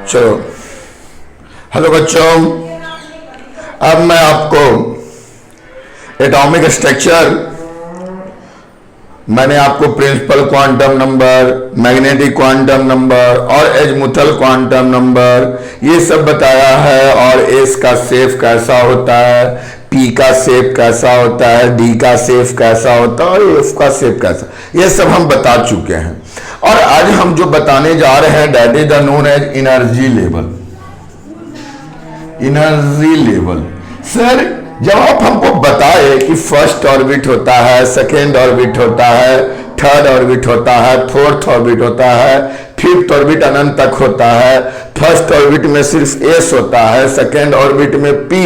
चलो, हेलो बच्चों, अब मैं आपको एटॉमिक स्ट्रक्चर, मैंने आपको principal quantum number, magnetic quantum number और एजमुथल क्वांटम नंबर ये सब बताया है। और एस का शेप कैसा होता है, पी का शेप कैसा होता है, डी का शेप कैसा होता है और एफ का शेप कैसा, ये सब हम बता चुके हैं। और आज हम जो बताने जा रहे हैं that is the known as energy level. Energy level sir, जब आप हमको बताए कि फर्स्ट ऑर्बिट होता है, सेकेंड ऑर्बिट होता है, थर्ड ऑर्बिट होता है, फोर्थ ऑर्बिट होता है, फिफ्थ ऑर्बिट अनंत तक होता है, फर्स्ट ऑर्बिट में सिर्फ एस होता है, सेकेंड ऑर्बिट में पी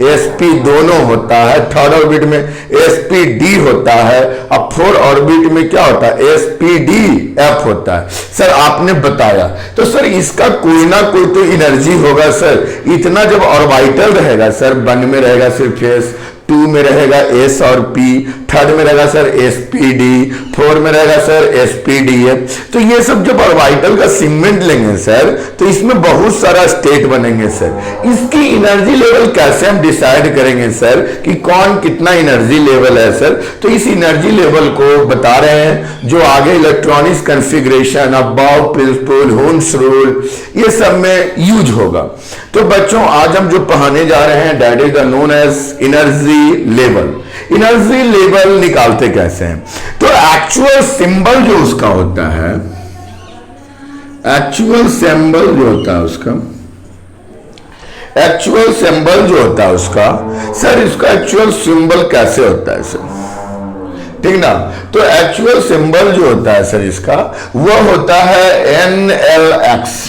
एस पी दोनों होता है, थर्ड ऑर्बिट में एस पी डी होता है, अब फोर्थ ऑर्बिट में क्या होता है, एस पी डी एफ होता है। सर आपने बताया तो सर इसका कोई ना कोई तो एनर्जी होगा सर। इतना जब ऑर्बिटल रहेगा सर, वन में रहेगा सिर्फ एस, टू में रहेगा एस और पी, थर्ड में रहेगा sir S P D, four में रहेगा sir S P D F. तो ये सब जब ऑर्बिटल का सीगमेंट लेंगे सर तो इसमें बहुत सारा स्टेट बनेंगे सर। इसकी एनर्जी लेवल कैसे हम डिसाइड करेंगे सर कि कौन कितना एनर्जी लेवल है सर। तो इस एनर्जी लेवल को बता रहे हैं जो आगे electronics configuration, aufbau principal, Hund's rule ये सब में यूज होगा। तो बच्चों आज हम जो पढ़ाने जा रहे हैं that is the known as energy level. Energy level निकालते कैसे हैं, तो एक्चुअल सिंबल जो उसका होता है, एक्चुअल सिंबल जो होता है उसका, एक्चुअल सिंबल जो होता है उसका सर, इसका एक्चुअल सिंबल कैसे होता है सर, ठीक ना। तो एक्चुअल सिंबल जो होता है सर इसका वो होता है NLX।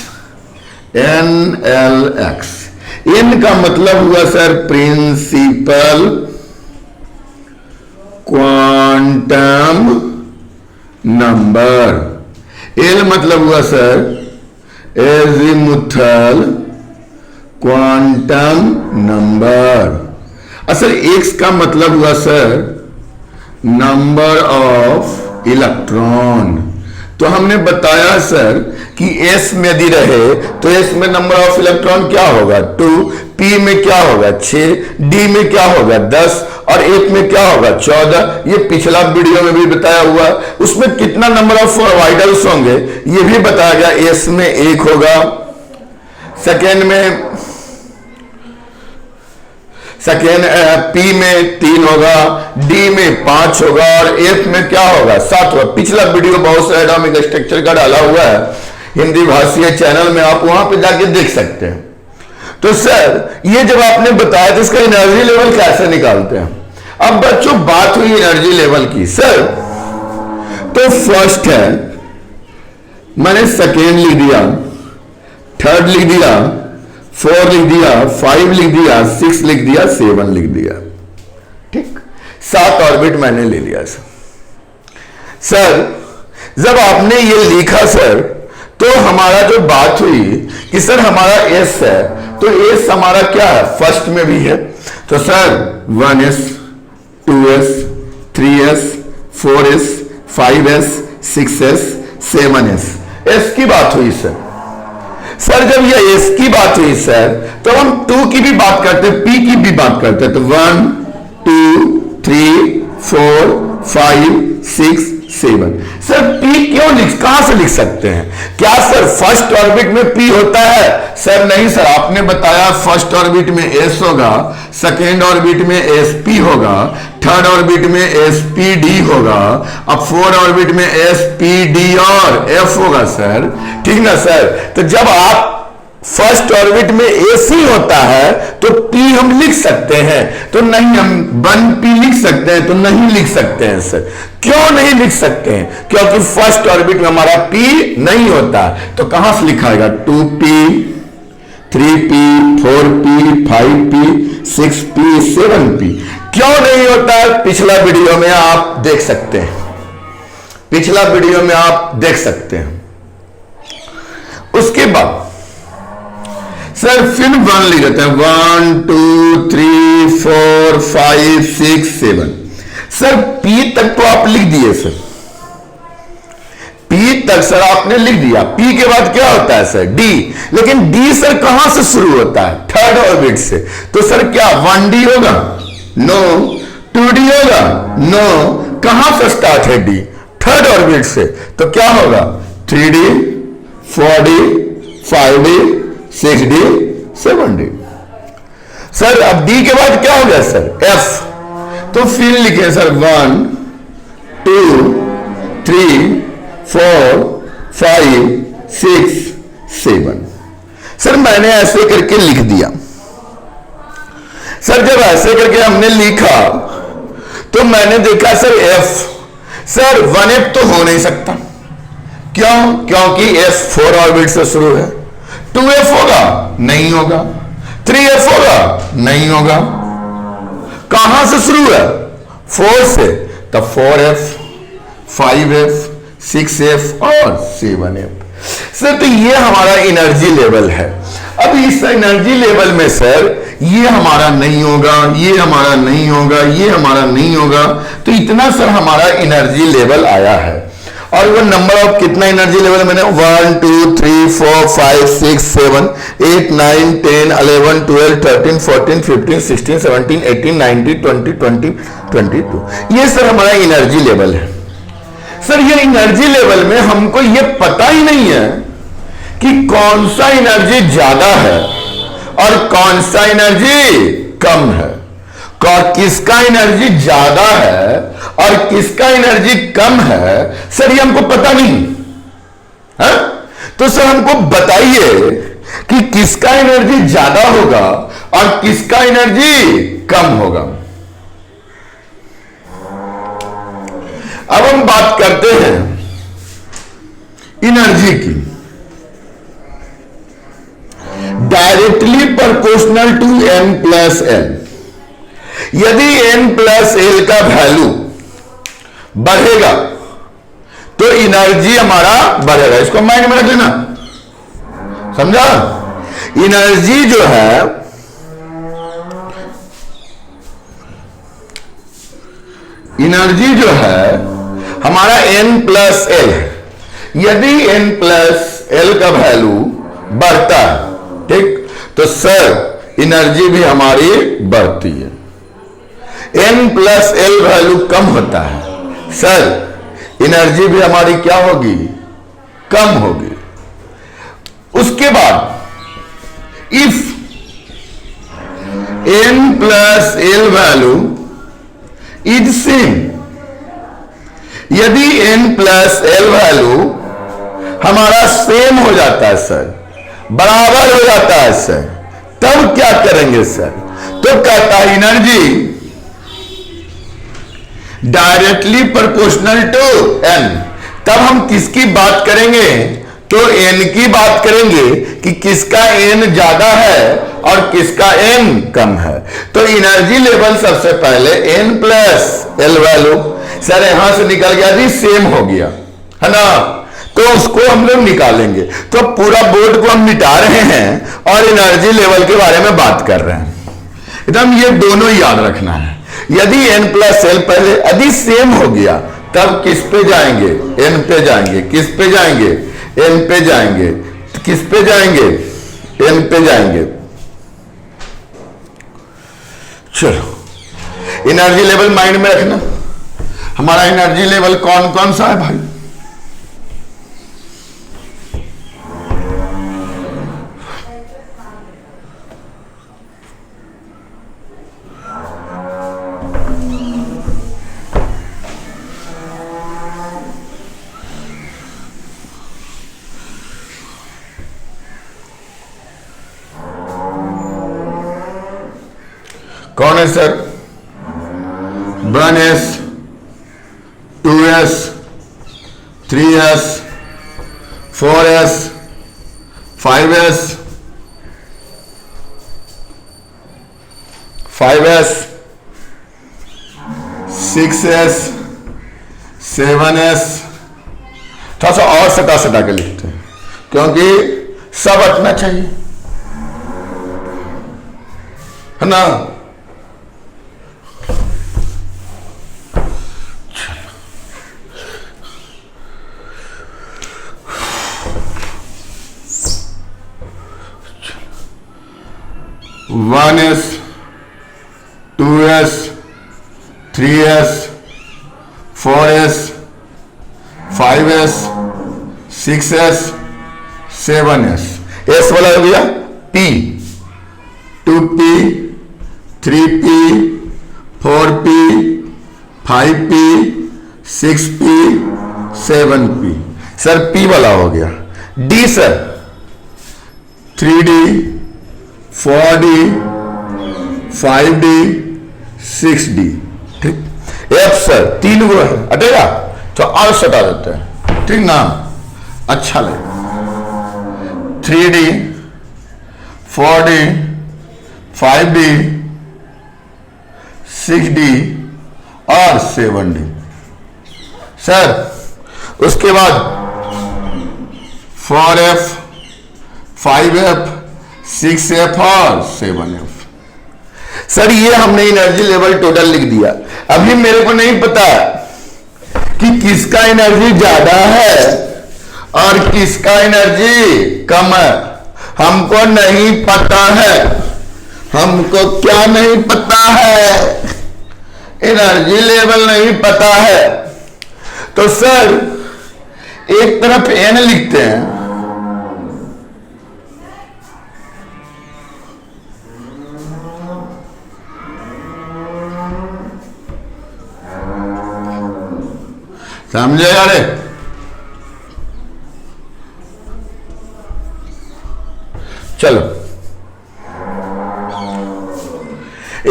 NLX, N का मतलब हुआ sir principal quantum number, L मतलब हुआ सर एजीमुथल क्वांटम नंबर, असल X का मतलब हुआ सर नंबर ऑफ इलेक्ट्रॉन। तो हमने बताया सर कि S में यदि रहे तो S में नंबर ऑफ इलेक्ट्रॉन क्या होगा 2, P में क्या होगा 6, D में क्या होगा 10 और एक में क्या होगा 14। ये पिछला वीडियो में भी बताया हुआ है। उसमें कितना नंबर ऑफ ऑर्बिटल्स होंगे ये भी बताया गया। S में 1 होगा, सेकेंड में P में 3 होगा, D में 5 होगा और F में क्या होगा 7 होगा। पिछला वीडियो बहुत सारे एटॉमिक स्ट्रक्चर का डाला हुआ है हिंदी भाषीय चैनल में, आप वहां पे जाके देख सकते हैं। तो सर ये जब आपने बताया तो इसका एनर्जी लेवल कैसे निकालते हैं। अब बच्चों बात हुई एनर्जी लेवल की सर, तो फर्स्ट है मैंने सेकेंड लिख दिया, थर्ड लिख दिया, 4 लिख दिया, 5 लिख दिया, 6 लिख दिया, 7 लिख दिया, ठीक। 7 ऑर्बिट मैंने ले लिया सर। जब आपने ये लिखा सर तो हमारा जो बात हुई कि सर हमारा एस है, तो एस हमारा क्या है फर्स्ट में भी है, तो sir 1s, 2s, 3s, 4s, 5s, 6s, 7s, S की बात हुई सर। सर जब ये एस की बात हुई सर तो हम 2 की भी बात करते हैं, पी की भी बात करते हैं, तो 1, 2, 3, 4, 5, 6, 7। सर पी क्यों कहां से लिख सकते हैं, क्या सर फर्स्ट ऑर्बिट में पी होता है। सर नहीं सर, आपने बताया फर्स्ट ऑर्बिट में एस होगा, सेकेंड ऑर्बिट में एस पी होगा, थर्ड ऑर्बिट में एस पी डी होगा, अब फोर्थ ऑर्बिट में एस पी डी और एफ होगा सर, ठीक ना सर। तो जब आप फर्स्ट ऑर्बिट में एसी होता है तो पी हम लिख सकते हैं, तो नहीं हम 1p लिख सकते हैं, तो नहीं लिख सकते हैं सर। क्यों नहीं लिख सकते हैं, क्योंकि फर्स्ट ऑर्बिट में हमारा p नहीं होता, तो कहां से लिखाएगा 2p, 3p, 4p, 5p, 6p, 7p। क्यों नहीं होता है पिछला वीडियो में आप देख सकते हैं, पिछला वीडियो में आप देख सकते हैं। उसके बाद सर फिर 1 लिख देते हैं, 1, 2, 3, 4, 5, 6, 7। सर P तक तो आप लिख दिए सर, P तक सर आपने लिख दिया। पी के बाद क्या होता है सर? डी। लेकिन डी सर कहां से शुरू होता है? थर्ड ऑर्बिट से। तो सर क्या 1D होगा? नो। 2D होगा? नो। कहां से स्टार्ट है डी? थर्ड ऑर्बिट से। तो क्या होगा? 3D, 4D, 5D, 6D, 7D। Sir अब डी के बाद क्या हो गया सर? एफ। तो फिर लिखे सर 1 2 3 4 5 6 7। सर मैंने ऐसे करके लिख दिया। सर जब ऐसे करके हमने लिखा तो मैंने देखा सर एफ। सर 1F तो हो नहीं सकता। क्यों? क्योंकि एफ 4 ऑर्बिट से शुरू है। 2F होगा? नहीं होगा। 3F होगा? नहीं होगा। कहां से शुरू है? 4 से। तब 4F, 5F, 6F और 7F। सर तो ये हमारा एनर्जी लेवल है। अब इस एनर्जी लेवल में सर ये हमारा नहीं होगा, ये हमारा नहीं होगा, ये हमारा नहीं होगा। तो इतना सर हमारा एनर्जी लेवल आया है। और वो नंबर ऑफ कितना एनर्जी लेवल मैंने 1 2 3 4 5 6 7 8 9 10 11 12 13 14 15 16 17 18 19 20 20 22। ये सर हमारा एनर्जी लेवल है। सर ये एनर्जी लेवल में हमको ये पता ही नहीं है कि कौन सा एनर्जी ज्यादा है और कौन सा एनर्जी कम है, किसका एनर्जी ज्यादा है और किसका एनर्जी कम है। सर ये हमको पता नहीं है। तो सर हमको बताइए कि किसका एनर्जी ज्यादा होगा और किसका एनर्जी कम होगा। अब हम बात करते हैं एनर्जी की। Directly proportional to n plus L. यदि n प्लस एल का वैल्यू बढ़ेगा तो एनर्जी हमारा बढ़ेगा। इसको माइंड में रख लेना, समझा? एनर्जी जो है हमारा n प्लस एल है। यदि n प्लस एल का वैल्यू बढ़ता है, ठीक, तो सर एनर्जी भी हमारी बढ़ती है। n प्लस एल वैल्यू कम होता है, सर एनर्जी भी हमारी क्या होगी? कम होगी। उसके बाद if n plus L value is same, यदि n प्लस एल वैल्यू हमारा सेम हो जाता है सर, बराबर हो जाता है सर, तब क्या करेंगे सर? तो कहता है energy directly proportional to n। तब हम किसकी बात करेंगे? तो n की बात करेंगे कि किसका n ज्यादा है और किसका n कम है। तो एनर्जी लेवल सबसे पहले n plus L value sir यहां से निकल गया जी, सेम हो गया है ना, तो उसको हम लोग निकालेंगे। तो पूरा बोर्ड को हम मिटा रहे हैं और एनर्जी लेवल के बारे में बात कर रहे हैं। एकदम ये दोनों याद रखना है। यदि n प्लस एल पहले यदि सेम हो गया तब किस पे जाएंगे? n पे जाएंगे। किस पे जाएंगे? n पे जाएंगे। किस पे जाएंगे? n पे जाएंगे। चलो एनर्जी लेवल माइंड में रखना। हमारा एनर्जी लेवल कौन कौन सा है भाई? कौन है sir? 1s, 2s, 3s, 4s, 5s, 6s, 7s। थोड़ा सा और सटा सटा के लिखते हैं क्योंकि सब अटना चाहिए, है ना। 1s 2s 3s 4s 5s 6s 7s। S वाला हो गया P, 2p 3p 4p 5p 6p 7p। Sir P वाला हो गया। D sir 3d 4d 5d 6d। ठीक। F सर 3 वो है, हटेगा तो और हटा देते हैं, ठीक ना, अच्छा लगे। 3d 4d 5d 6d और 7d। सर उसके बाद 4f 5f 6f और 7f। सर ये हमने एनर्जी लेवल टोटल लिख दिया। अभी मेरे को नहीं पता कि किसका एनर्जी ज्यादा है और किसका एनर्जी कम है, हमको नहीं पता है। हमको क्या नहीं पता है? एनर्जी लेवल नहीं पता है। तो सर एक तरफ एन लिखते हैं, समझे यार? चलो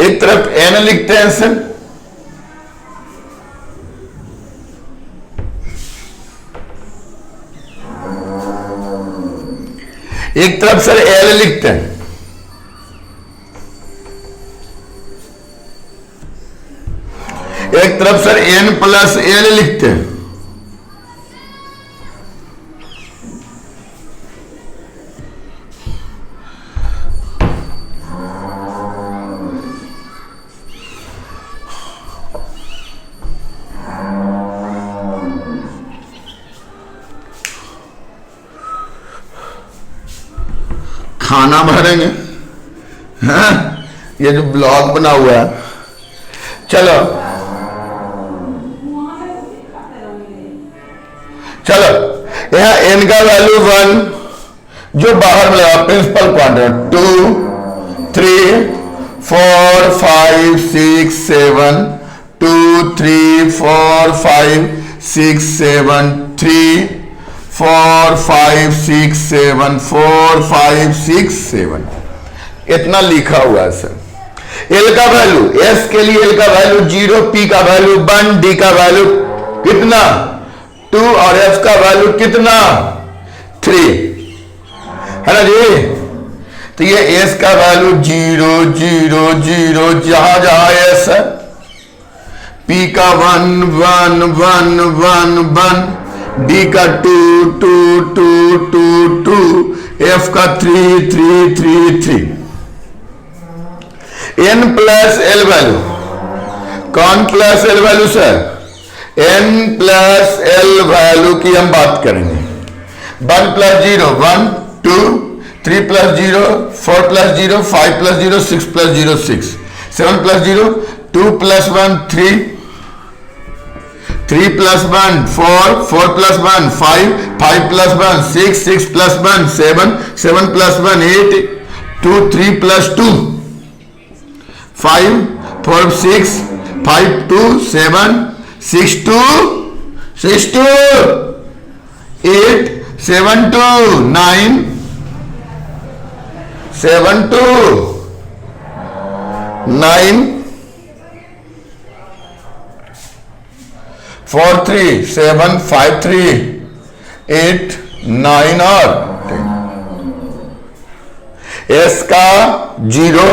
एक तरफ एन लिखते हैं सर, एक तरफ सर एल लिखते हैं, एक तरफ सर एन प्लस एल लिखते हैं। खाना भरेंगे, हाँ? ये जो ब्लॉग बना हुआ है, चलो चलो यहां एन का वैल्यू 1 जो बाहर मिला प्रिंसिपल क्वाड्रेंट, 2 3 4 5 6 7 2 3 4 5 6 7 3 4 5 6 7 4 5 6 7 इतना लिखा हुआ है सर। एल का वैल्यू, एस के लिए एल का वैल्यू 0, पी का वैल्यू 1, डी का वैल्यू कितना 2 और एफ का वैल्यू कितना 3 है ना जी। तो ये एस का वैल्यू 0 0 0 जहां जहां एस है, पी का 1 1 1 1 1, डी का 2 2 2 2 2, एफ का 3 3 3 3। एन प्लस एल वैल्यू, कौन plus L value sir? N plus L value की हम बात करेंगे। 1 plus 0 1 2, 3 plus 0 4 plus 0 5 plus 0 6 plus 0 6, 7 plus 0 2 plus 1 3, 3 plus 1 4, 4 plus 1 5, 5 plus 1 6, 6 plus 1 7, 7 plus 1 8, 2 3 plus 2 5 4 6 5 2 7 6 2 6 2 8 7 2 9 7 2 9 4 3 7 5 3 8 9 और 10। एस का 0,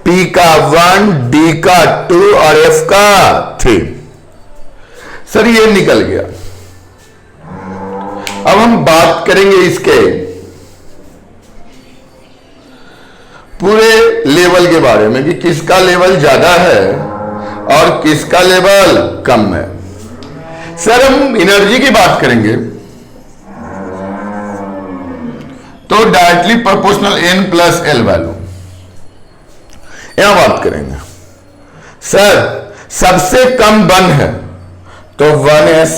पी का 1, डी का 2 और एफ का 3। सर ये निकल गया। अब हम बात करेंगे इसके पूरे लेवल के बारे में कि किसका लेवल ज्यादा है और किसका लेवल कम है। सर हम एनर्जी की बात करेंगे तो directly proportional n plus L value. यहां बात करेंगे। सर सबसे कम 1 है तो 1s।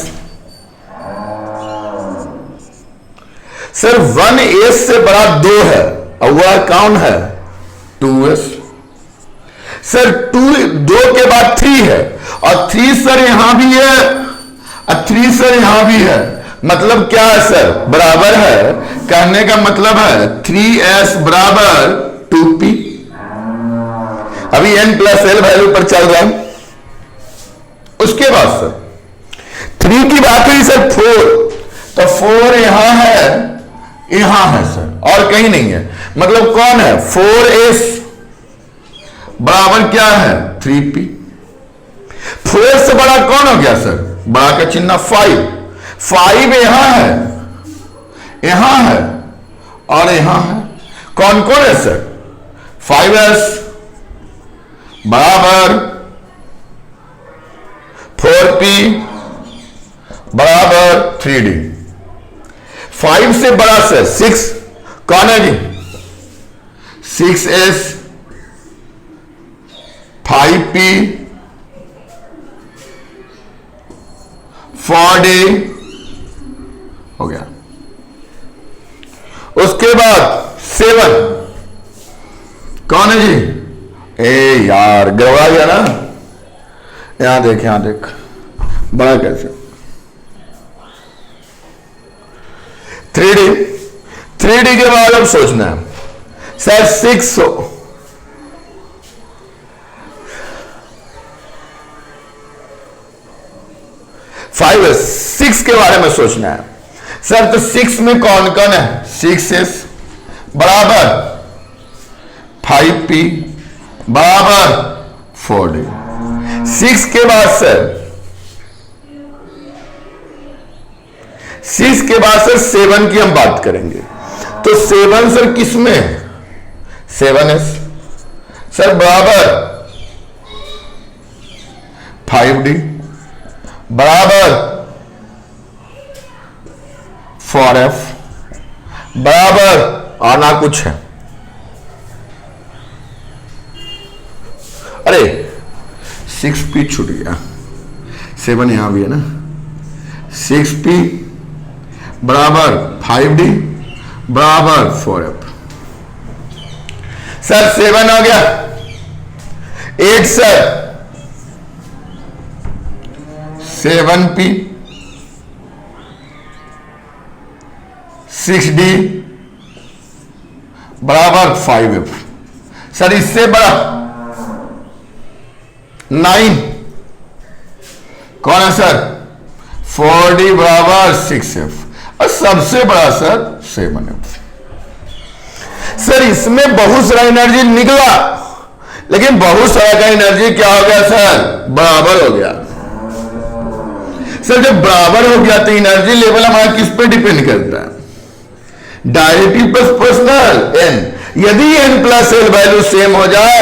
सर 1s से बड़ा 2 है और वह कौन है? 2s। सर 2 के बाद 3 है और 3 सर यहां भी है और 3 सर यहां भी है। मतलब क्या है सर? बराबर है। कहने का मतलब है 3s बराबर 2p। अभी n प्लस एल वैल्यू पर चल रहा है। उसके बाद सर 3 की बात हुई सर 4, तो 4 यहां है सर और कहीं नहीं है। मतलब कौन है? 4s बराबर क्या है? 3p। 4 से बड़ा कौन हो गया सर? बड़ा का चिन्ह 5 यहां है और यहां है। कौन कौन है सर? 5s बराबर 4p बराबर 3d। 5 से बड़ा सर 6 कौन है जी? 6s 5p 4d हो गया। उसके बाद 7 कौन है जी? ए यार गड़बड़ा गया ना। यहां देख बड़ा कैसे? 3d के बाद अब सोचना है सर 6 6 के बारे में सोचना है सर। तो 6 में कौन कौन है? 6s बराबर 5p बराबर 4d। 6 के बाद सर 7 की हम बात करेंगे। तो 7 सर किस में है? 7s सर बराबर 5d बराबर 4f बराबर आना कुछ है। अरे 6p छूट गया, 7 यहां भी है ना। 6p बराबर 5d बराबर 4f। सर 7 हो गया। 8 सर 7p 6d बराबर 5f। सर इससे बड़ा 9 कौन है सर? 4d बराबर 6f और सबसे बड़ा सर 7f। सर इसमें बहुत सारा एनर्जी निकला, लेकिन बहुत सारा का एनर्जी क्या हो गया सर? बराबर हो गया। सर जब बराबर हो गया तो एनर्जी लेवल हमारा किस पे डिपेंड करता है? Directive plus proportional n। यदि n plus L value same हो जाए,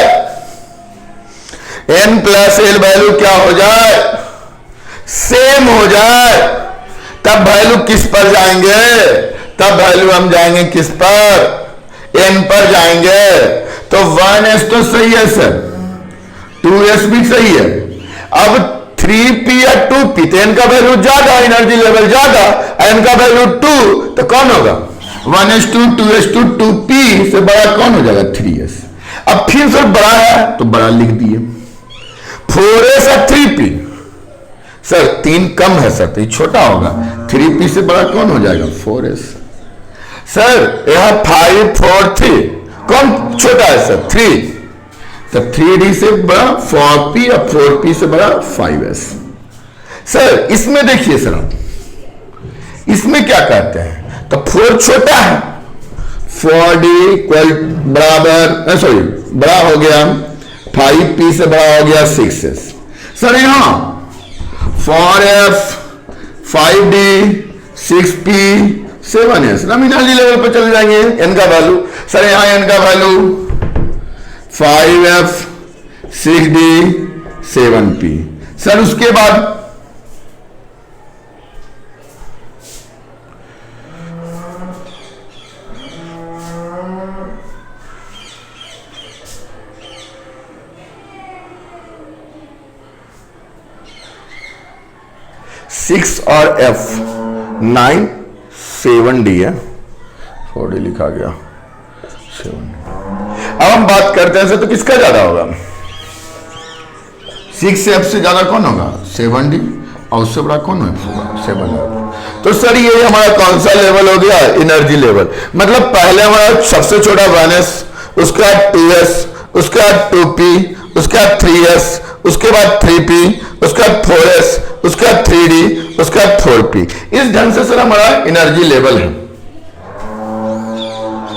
n प्लस एल वैल्यू क्या हो जाए? सेम हो जाए, तब वैल्यू किस पर जाएंगे? तब वैल्यू हम जाएंगे किस पर? n पर जाएंगे। तो 1s तो सही है सर, 2s भी सही है। अब 3p या 2p तो n का वैल्यू ज्यादा, एनर्जी लेवल ज्यादा, n का वैल्यू 2 तो कौन होगा? 1s2 2s2 2p से बड़ा कौन हो जाएगा? 3s। अब फिर सर बड़ा है तो बड़ा लिख दिए। 4s और 3p सर 3 कम है सर तो ये छोटा होगा। 3p से बड़ा कौन हो जाएगा? 4s। सर यहां 5 4 3 कौन छोटा है सर? 3। तो 3d से बड़ा 4p और 4p से बड़ा 5s। सर इसमें देखिए सर, इसमें क्या कहते हैं? तो 4 छोटा है, 4d बराबर सॉरी बड़ा हो गया 5p से बड़ा हो गया 6s। सर यहां 4f 5d 6p 7s nominal level पर चले जाएंगे। n का वैल्यू सर यहां n का value 5f 6d 7p। Sir उसके बाद 6 और F 9, 7D है, 4D लिखा गया 7D। अब हम बात करते हैं तो किसका ज्यादा होगा? 6 F से ज्यादा कौन होगा? 7D, और उससे बड़ा कौन होगा? 7F। तो सर ये हमारा कौन सा लेवल हो गया? Energy level. मतलब पहले हमारा सबसे छोटा 1s, उसके बाद 2s, उसके बाद 2p, उसके बाद 3s, उसके बाद 3p, उसके बाद 4s, उसके बाद 3d, उसके बाद 4p। इस ढंग से सर हमारा एनर्जी लेवल है।